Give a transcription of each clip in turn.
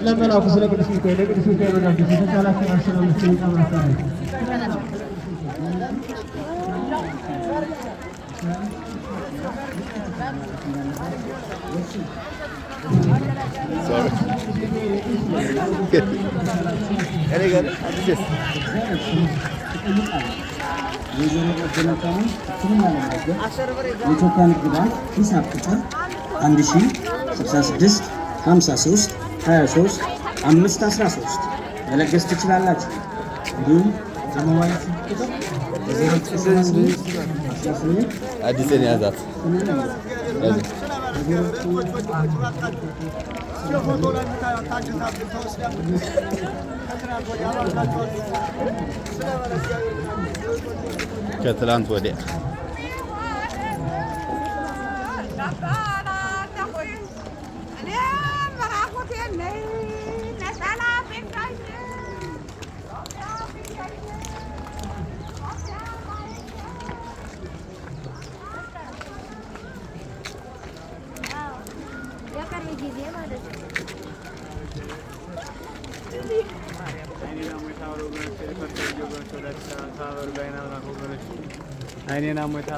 ለመላኩ ስለ ቅዱስ ሚካኤል ቅዱስ ሚካኤል ወዳጆች የተቻላችሁን አስተላልፉ ይጣማታል Sorry. Any good? Yes. የኢትዮጵያ ንግድ ባንክ ሂሳብ ቁጥር 1066 53 23 513 መለገስ ትችላላችሁ። እንዲሁም የሞባይል ስልክ ቁጥር አዲስ ነው ያዛት ከትላንት ወዲያ አይኔና ሞታ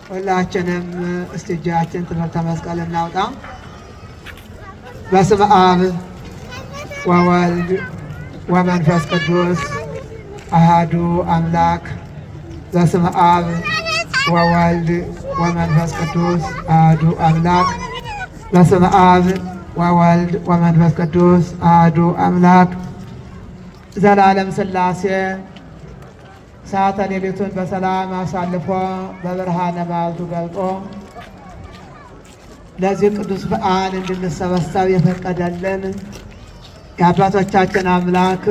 ሁላችንም እስቲ እጃችን ትምህርተ መስቀል እናውጣ። በስመ አብ ወወልድ ወመንፈስ ቅዱስ አሃዱ አምላክ። በስመ አብ ወወልድ ወመንፈስ ቅዱስ አሃዱ አምላክ። በስመ አብ ወወልድ ወመንፈስ ቅዱስ አሃዱ አምላክ። ዘላለም ሥላሴ ሰዓተ ሌሊቱን በሰላም አሳልፎ በብርሃነ መዓልቱ ገልጦ ለዚህ ቅዱስ በዓል እንድንሰበሰብ የፈቀደልን የአባቶቻችን አምላክ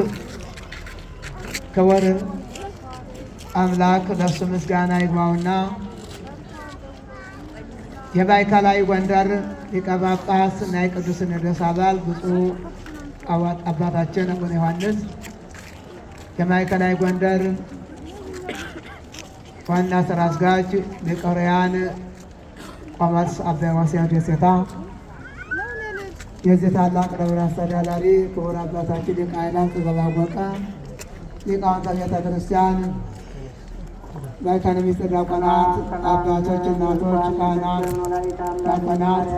ክቡር አምላክ ለእሱ ምስጋና ይግባውና የማዕከላዊ ጎንደር ሊቀ ጳጳስ እና የቅዱስ ሲኖዶስ አባል ብፁዕ አባታችን አቡነ ዮሐንስ፣ የማዕከላዊ ጎንደር ዋና ስራ አስኪያጅ ሊቀ ኅሩያን ቆሞስ አባ ዮሴፍ ደሴታ፣ የዚህ ታላቅ ደብር አስተዳዳሪ ክቡር አባታችን ሊቀ ኃይላት ጥበብ አወቀ፣ ሊቃውንተ ቤተ ክርስቲያን፣ በኢኮኖሚስት ዲያቆናት፣ አባቶች፣ እናቶች፣ ካህናት፣ ዲያቆናት፣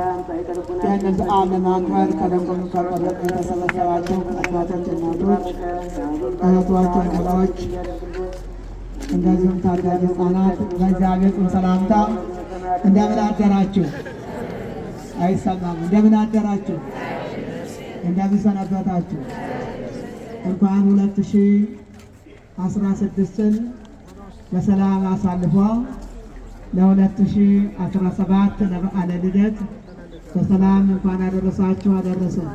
ይህንን በዓል ለማክበር ከደቆኑ ከቆረጡ የተሰበሰባቸው አባቶች፣ እናቶች፣ እህቶች፣ ወንድሞች እንደዚሁም ታዳጊ ሕፃናት በእግዚአብሔር ስም ሰላምታ እንደምን አደራችሁ? አይሰማም። እንደምን አደራችሁ? እንደምን ሰነበታችሁ? እንኳን 2016ን በሰላም አሳልፎ ለ2017 ለበዓለ ልደት በሰላም እንኳን አደረሳችሁ አደረሰን።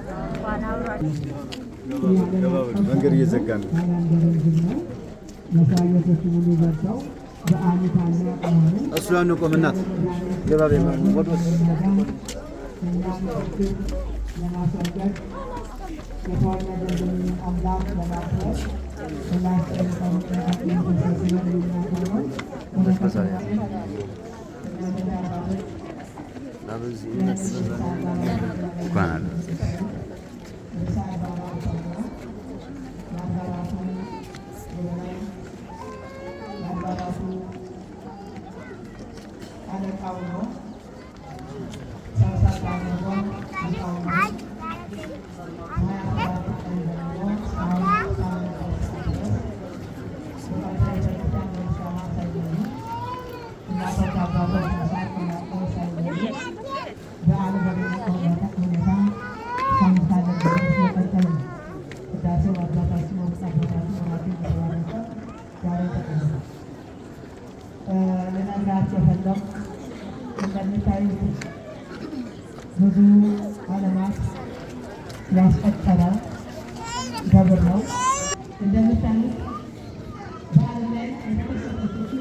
መንገድ እየዘጋን ነው። መሳየቶች ሙሉ ገብተው በአመት አለ አሁን እሱ ያለው ቆምናት ገባቤ ወዶስ ለማስረዳት የተወለደልን አምላክ ለማክበር ሁላችንም በላይ የአባላቱ አለቃው ነው። ሰብሳቢ አድርጎ ሊቃው ነው። 27 ቀን ጀምሮ እስካሁን እናቶች አባቶች መሳት ተናቀው ሳይለዩ በዓሉ በደመቀ ሁኔታ ሳምንታለ ድረስ የቀጠለ ነው። ቅዳሴው አባታችን ወቅት አባታችን ወራቴ እየተባረከ ዛሬ ተቀምጧል። ልነግራችሁ የፈለኩ እንደምታዩት ብዙ ዓለማት ያስቆጠረ ደብር ነው። እንደምታዩት በዓለም ላይ የተከሰቱት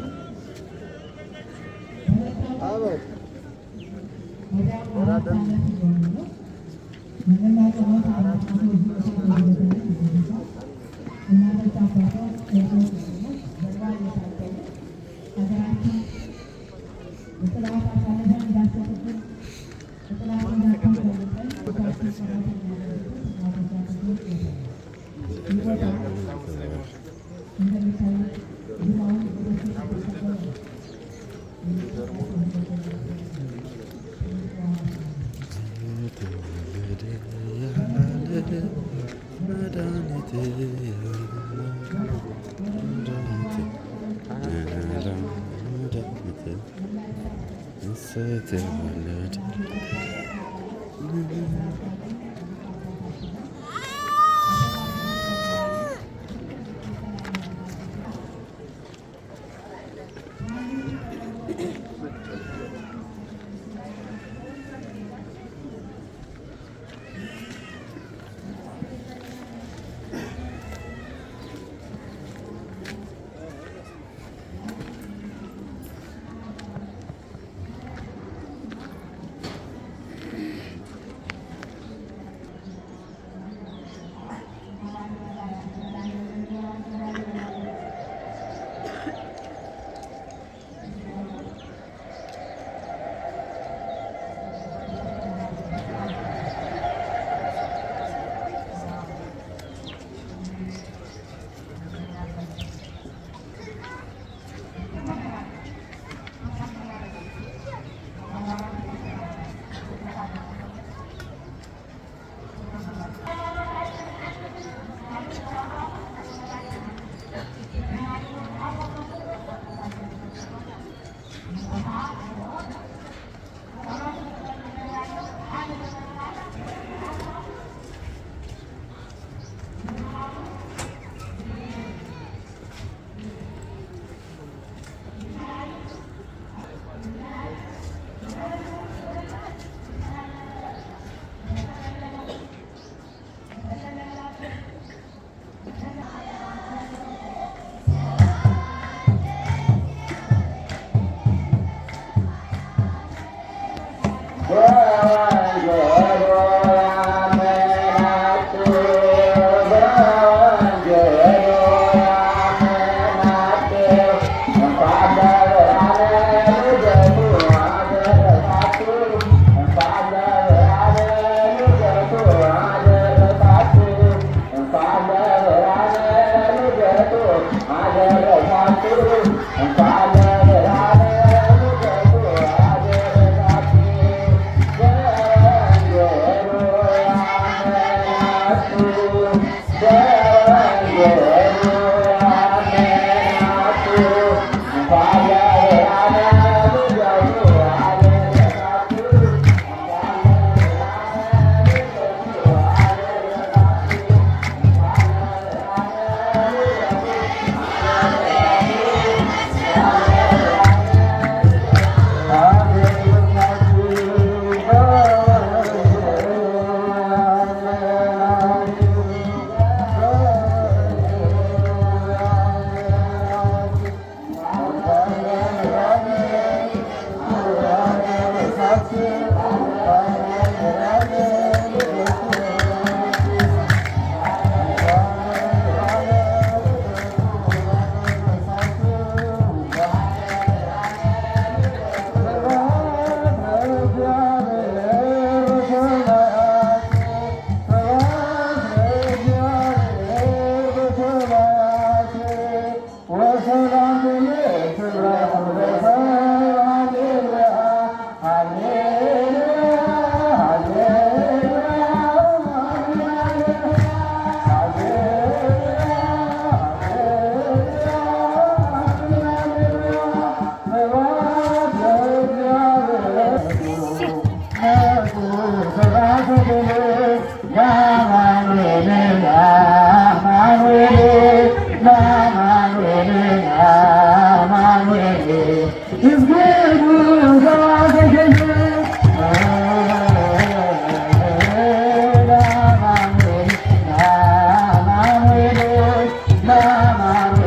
Yeah.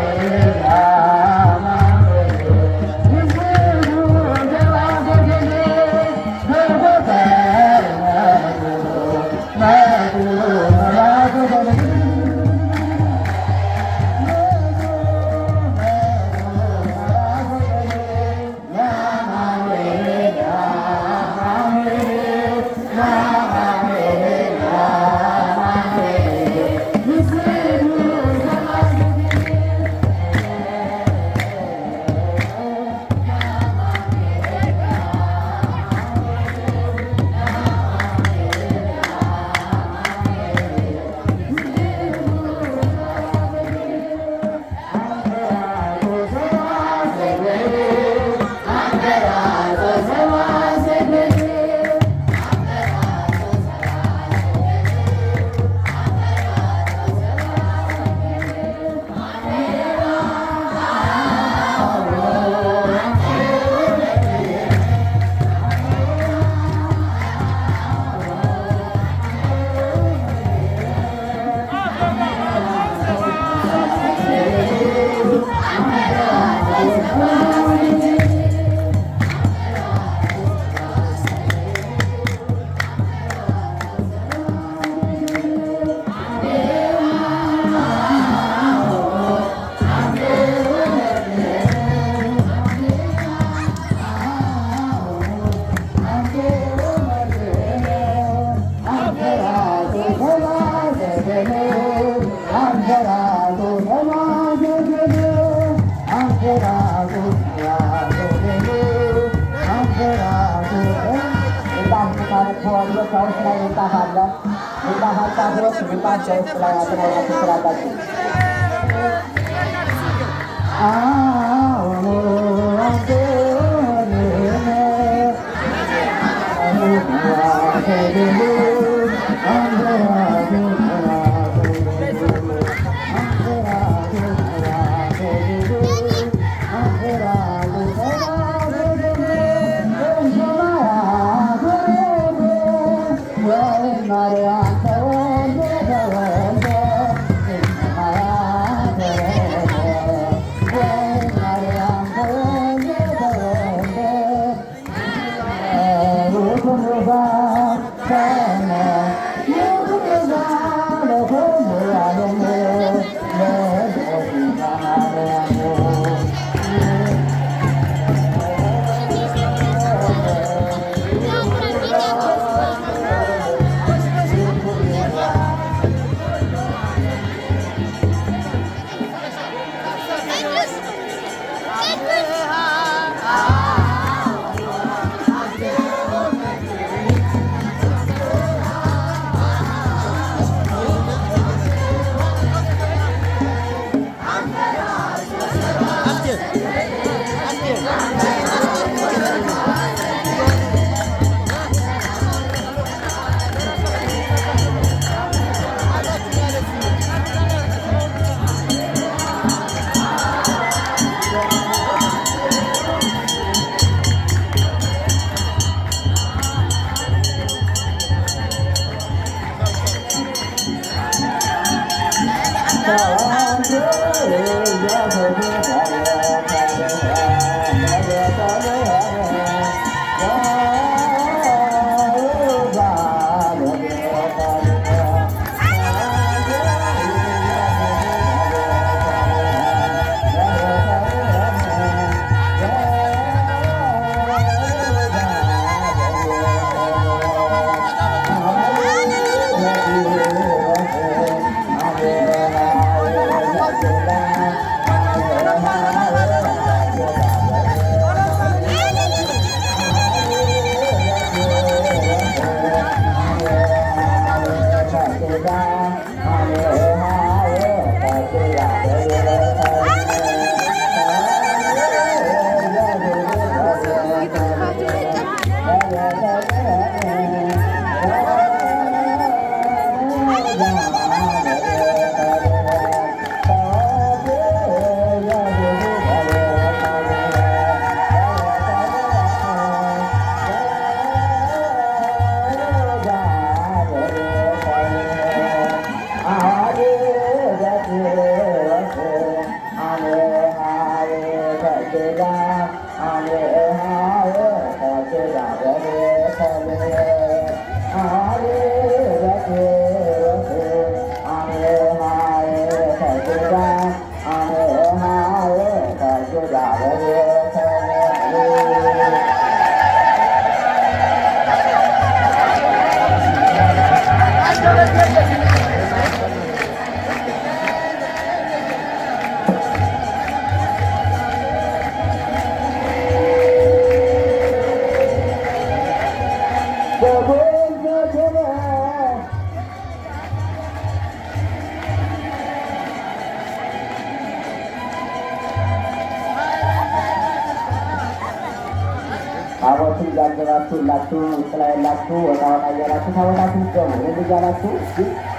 ታቦቱን ጋገባችሁ ሁላችሁ ውስጥ ላይ ያላችሁ ወጣወጣ እያላችሁ ታቦታችሁ ይገቡ ይህን እያላችሁ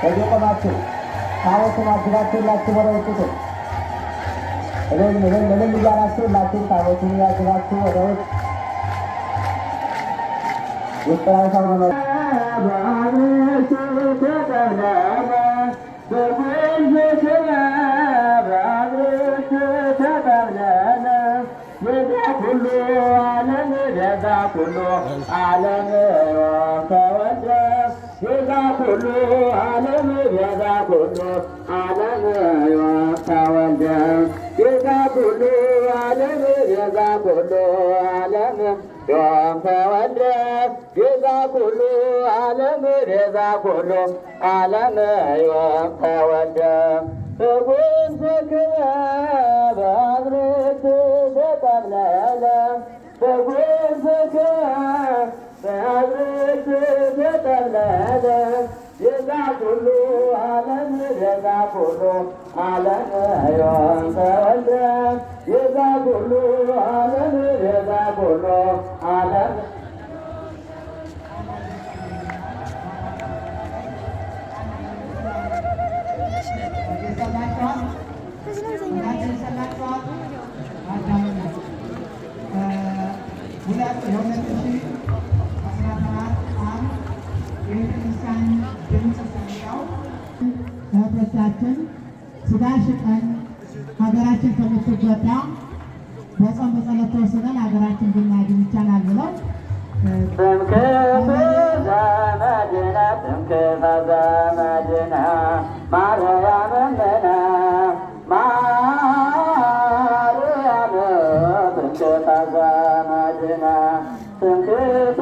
በዚህ ቆማችሁ ታቦቱን አጅባችሁ ሁላችሁ ወደ ውጭ እልል እያላችሁ ሁላችሁ ታቦቱን ያጅባችሁ ወደ ውጭ ውስጥ ላይ ሰው ነው ሁሉ ዓለም ቤዛ ኩሉ ዓለም ተወልደ ቤዛ ኩሉ ዓለም ቤዛ ኩሉ ዓለም ተወልደ ቤዛ ኩሉ ዓለም ቤዛ ኩሉ ዓለም ተወልደ ቤዛ ኩሉ ዓለም ቤዛ ኩሉ ዓለም ተወልደ በጉንዝክነ በአብርት ተጠቅለለ በጉንዝክነ በአብርት ተጠቅለለ ቤዛ ኩሉ ዓለም ቤዛ ኩሉ ዓለም ተወልደ ቤዛ ኩሉ ዓለም ቤዛ ኩሉ ዓለም እህቶቻችን ስጋ ሽጠን ሀገራችን ከምትጎዳ በጾም በጸሎት ተወስነን ሀገራችን ብናድን ይቻላል ብለው ትምክህት ዘመድነ ትምክህት ዘመድነ ማርያም እምነ ማርያም ትምክህት ዘመድነ ትምክህት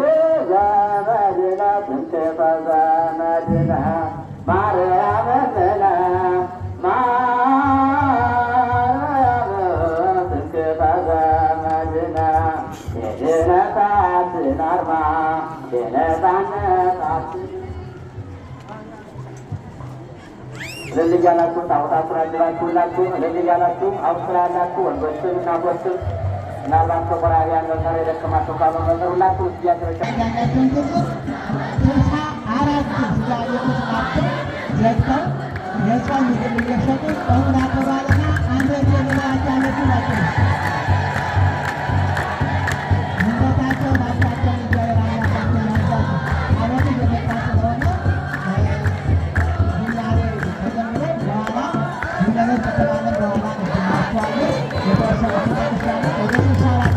ዘመድነ ትምክህት ዘመድነ ማርያም እምነ ማርያም ትምክህት ዘመድነ የድኅነታችን አርማ የነፃነታችን እልል እያላችሁ ታቦታቱን አጅባችሁ ሁላችሁ እልል እያላችሁ አብስራ ያላችሁ ወንዶችም እናቶችም ምናልባት ከቆራቢያን መምህር የደከማቸው ካሉ መምህር ሁላችሁ ውስጥ ያለችን ቁጥር 64 ስጋ ቤቶች ናቸው ዘግተው የጾም ምግብ እየሸጡ ጾሙን አክብረዋልና አንድ የሚላቻለቱ ናቸው። ምንበታቸው ናቸውን እግዚአብሔር አምላካቸው ናቸው። ታቦቱ እየመጣ ስለሆነ ቡላሬ ተጀምሮ በኋላ ቡለበት ከተባለ በኋላ ናቸዋለን የተወሰኑ ቤተክርስቲያኖች ወደ ስብሰባ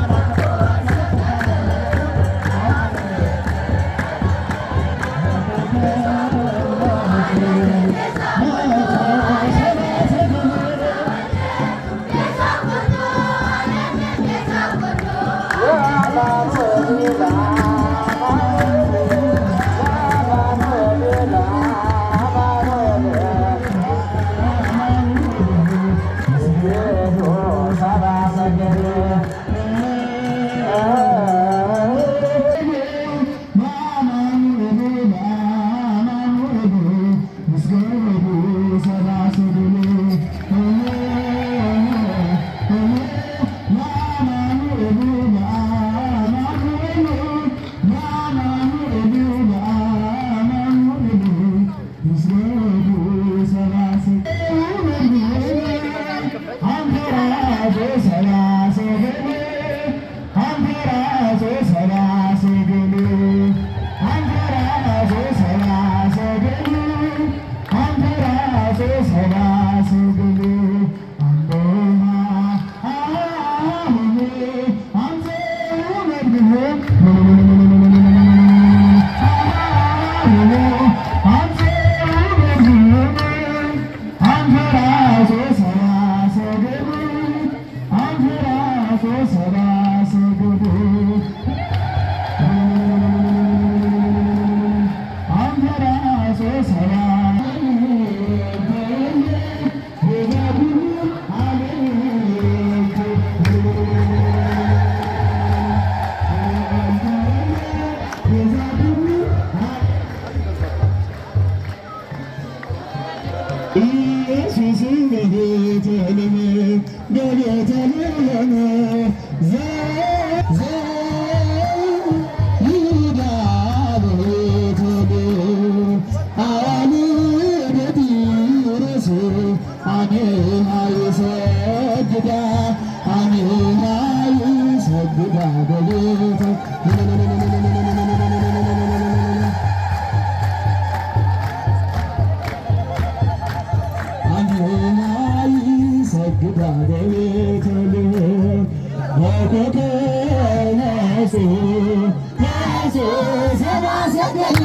ሰግዳ አሜን ሰግዳ በቤተ አሜን ሰግዳ በቤተ ነሱ ሰባ ሰገድ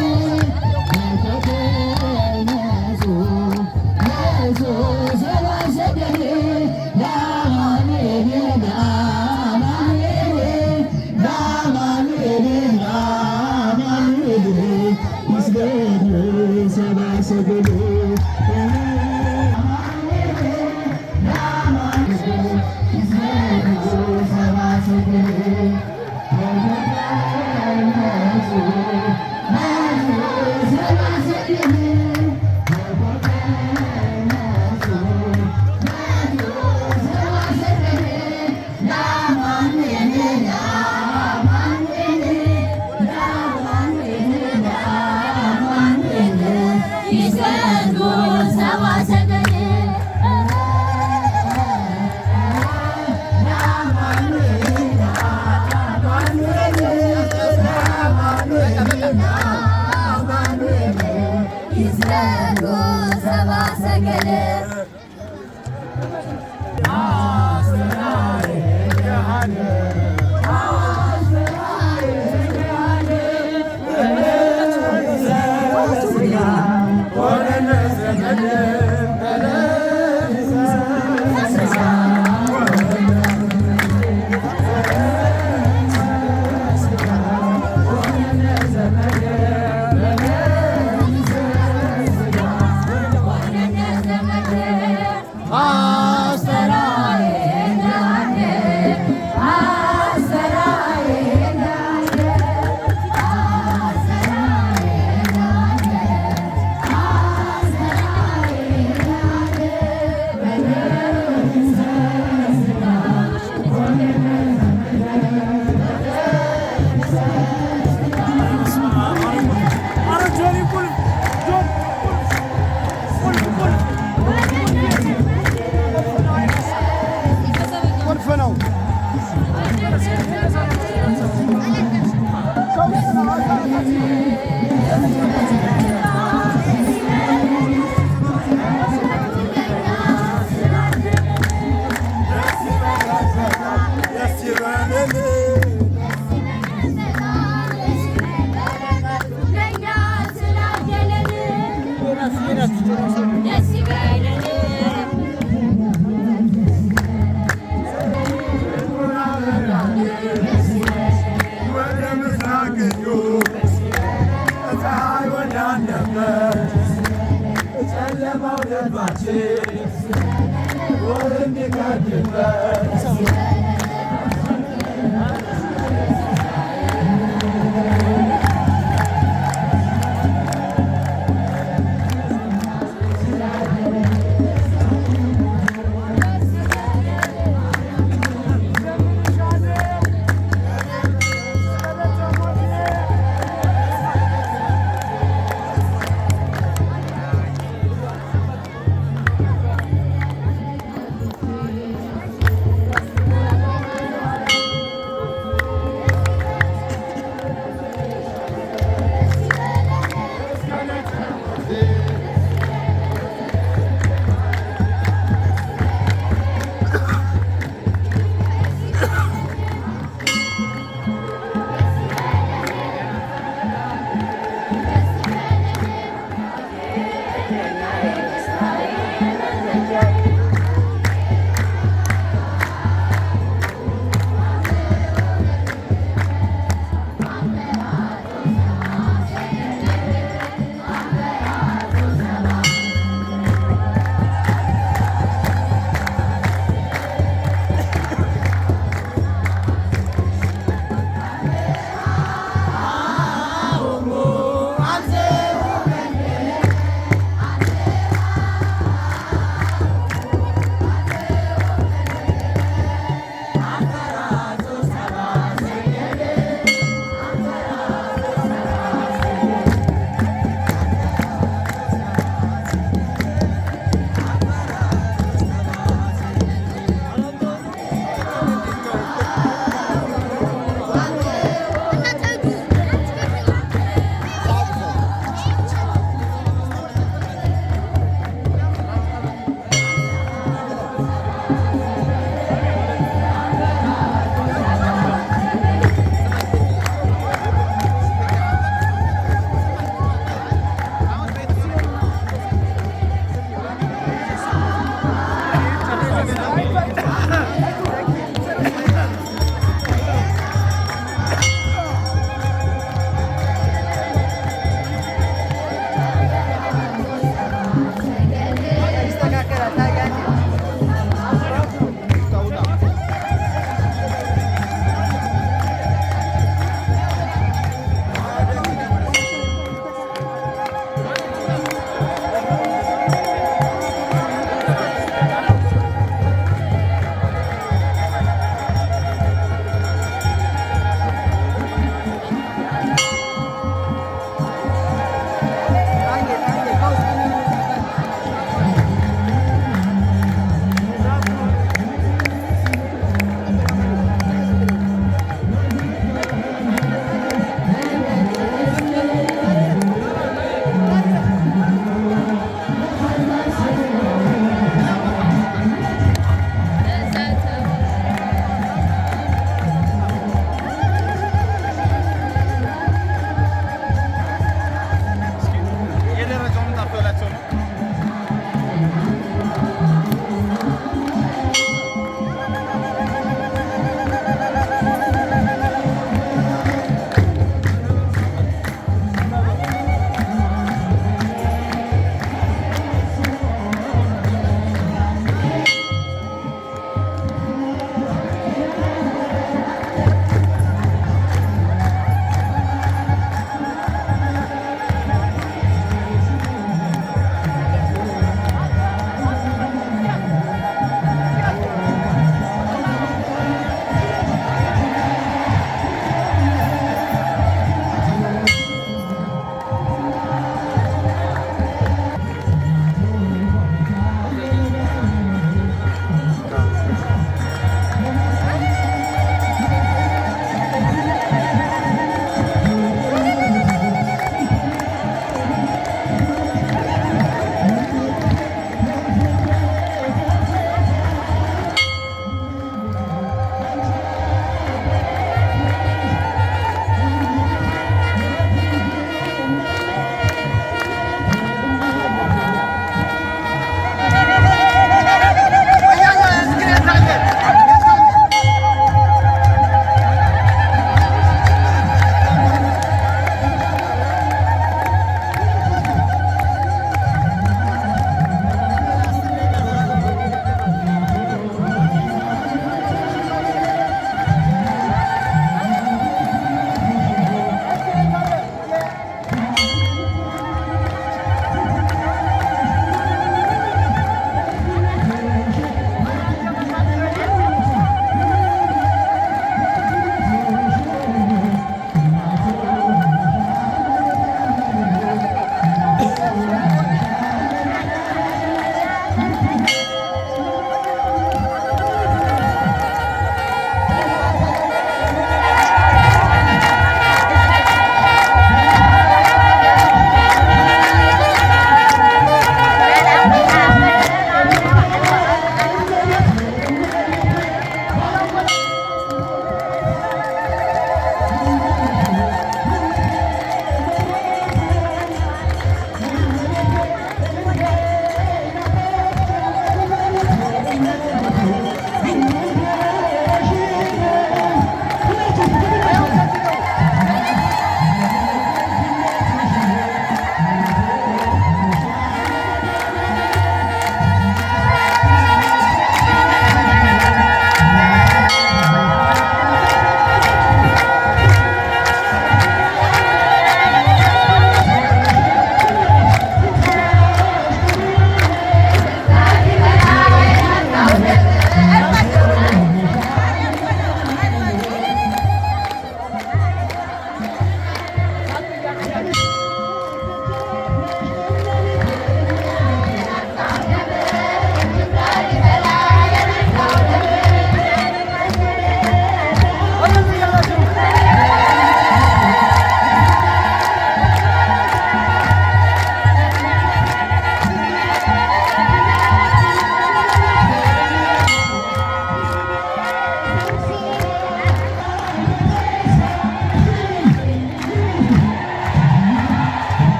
Yes,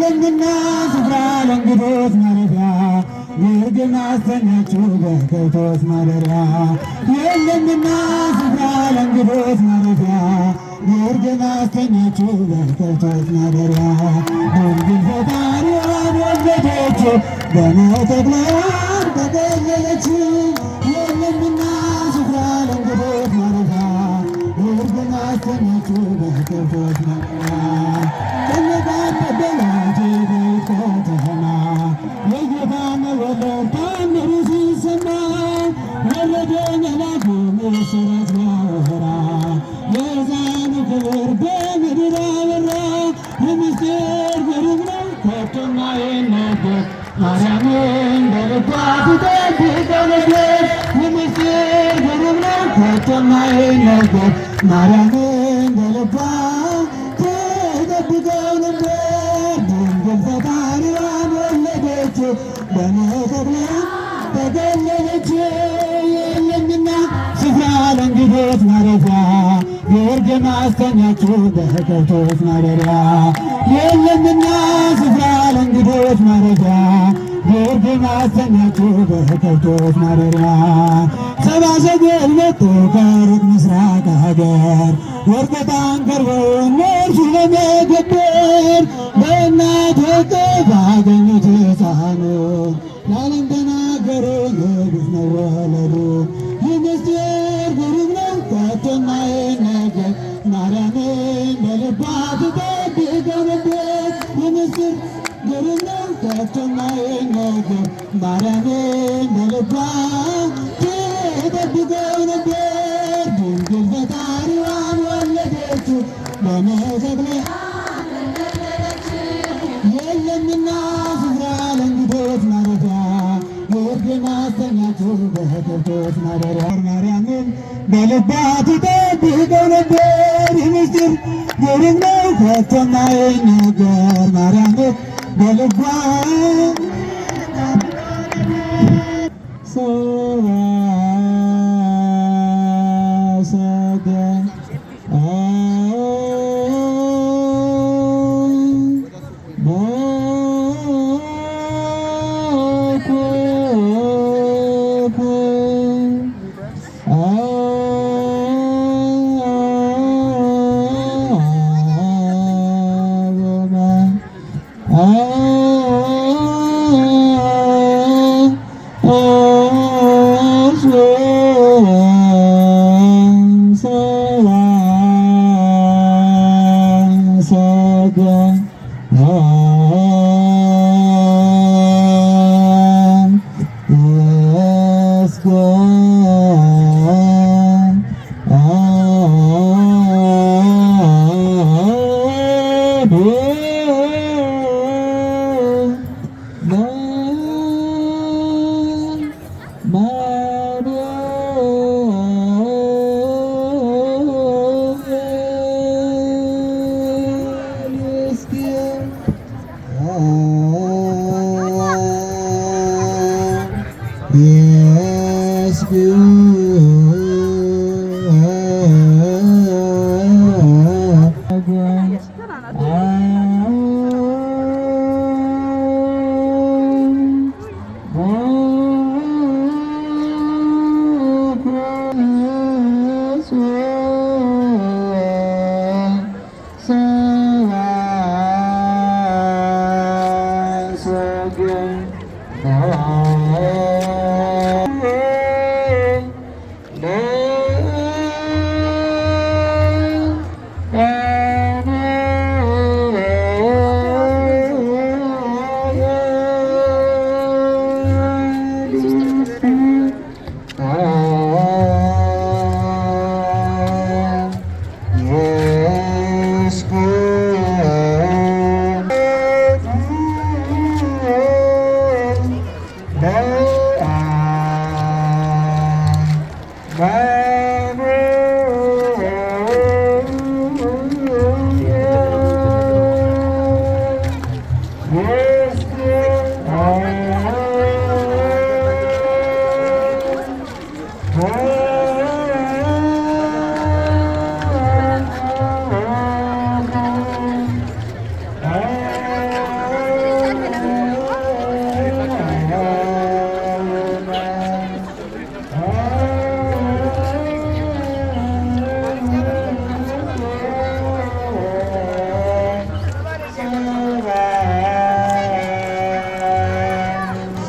የለምና ስፍራ ለእንግዶች ማረፊያ ግርግም አስተኛችሁ በከብቶች ማደሪያ የለምና ስፍራ ለእንግዶች ማረፊያ ግርግም አስተኛችሁ በከብቶች ማደሪያ ድንግል ፈጣሪዋን ወለደች በመተክለያን ተገለለች የለምና ስፍራ ለእንግዶች ማረፊያ ግርግም አስተኛችሁ በከብቶች ማደሪያ ጨነቃት ቀደመች ከተማ የጌታ መወለድ ታምሩ ሲሰማ ወለደ መልአኩ ምስራች ሊያወራ የሕፃኑ ክብር በምድር አበራ የምስጢር ግሩም ነው ከቶም አይነገር ማርያምን በልቧ ትጠብቀው ነበር የምስጢር ግሩም ነው ከቶም አይነገር ማርያምን በልቧ ትጠብቀው ነበር ድንግል ፈጣሪዋን ወለደች በመተክለያን ተገለለች የለምና ስፍራ ለእንግዶች ማረፊያ ግርግም አስተኛችሁ በከብቶች ማደሪያ የለምና ስፍራ ለእንግዶች ማረፊያ ግርግም አስተኛችሁ በከብቶች ማደሪያ ሰብአ ሰገል መጡ ከሩቅ ምስራቅ ሀገር ወርቅ ዕጣን ቀርበው እነርሱ ለመገበር በእናት እቅፍ አገኙት ሕፃኑን ለዓለም ተናገሩ ንጉሥ መወለዱ ይህ ምስጢር ግሩም ነው ከቶም አይነገር ማርያምን በልቧ ትጠብቀው ነበር ይህ ምስጢር ግሩም ነው ከቶም አይነገር ማርያምን በልቧ ትጠብቀው ነበር ድንግል ፈጣሪዋን ወለደች በመተክለያን የለምና ስፍራ ለእንግዶች ማረፊያ ግርግም አስተኛችሁ በከብቶች ማደሪያ ማርያምን በልቧ ትጠብቀው ነበር ይህ ምስጢር ግሩም ነው ከቶም አይነገር ማርያምን በልቧ ሰብአ ሰገል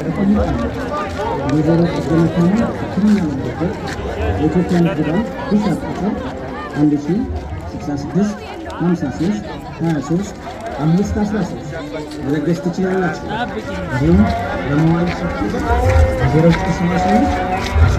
ተጠይቃለች። ወይዘሮ ገነታና ትክክለኛ መንገድ የኢትዮጵያ ንግድ ባንክ ሂሳብ ቁጥር 1066 53 23 513 መለገስ ትችላላችሁ። እንዲሁም ለመዋል 0978